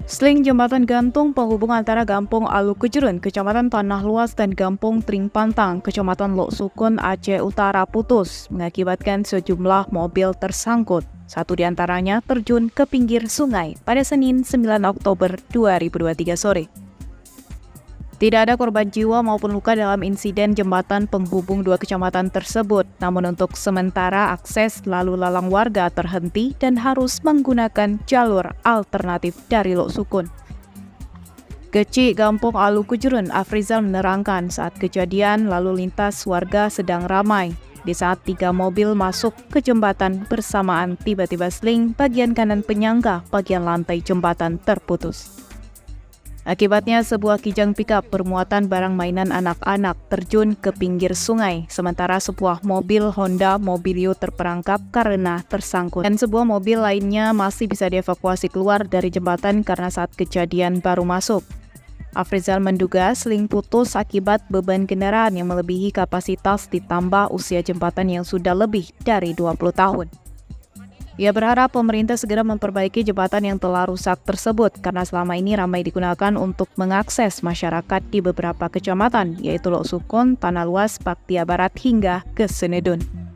Sling jembatan gantung penghubung antara Kampung Alukujurun, Kecamatan Tanah Luas dan Kampung Tring Pantang, Kecamatan Lok Sukun, Aceh Utara putus, mengakibatkan sejumlah mobil tersangkut. Satu di antaranya terjun ke pinggir sungai pada Senin 9 Oktober 2023 sore. Tidak ada korban jiwa maupun luka dalam insiden jembatan penghubung dua kecamatan tersebut. Namun untuk sementara akses lalu lalang warga terhenti dan harus menggunakan jalur alternatif dari Lok Sukun. Kecik Kampung Alukujurun, Afrizal menerangkan saat kejadian lalu lintas warga sedang ramai. Di saat 3 mobil masuk ke jembatan bersamaan, tiba-tiba sling bagian kanan penyangga bagian lantai jembatan terputus. Akibatnya sebuah kijang pickup bermuatan barang mainan anak-anak terjun ke pinggir sungai, sementara sebuah mobil Honda Mobilio terperangkap karena tersangkut. Dan sebuah mobil lainnya masih bisa dievakuasi keluar dari jembatan karena saat kejadian baru masuk. Afrizal menduga sling putus akibat beban kendaraan yang melebihi kapasitas ditambah usia jembatan yang sudah lebih dari 20 tahun. Ia berharap pemerintah segera memperbaiki jembatan yang telah rusak tersebut karena selama ini ramai digunakan untuk mengakses masyarakat di beberapa kecamatan, yaitu Lok Sukun, Tanah Luas, Paktia Barat hingga ke Senedun.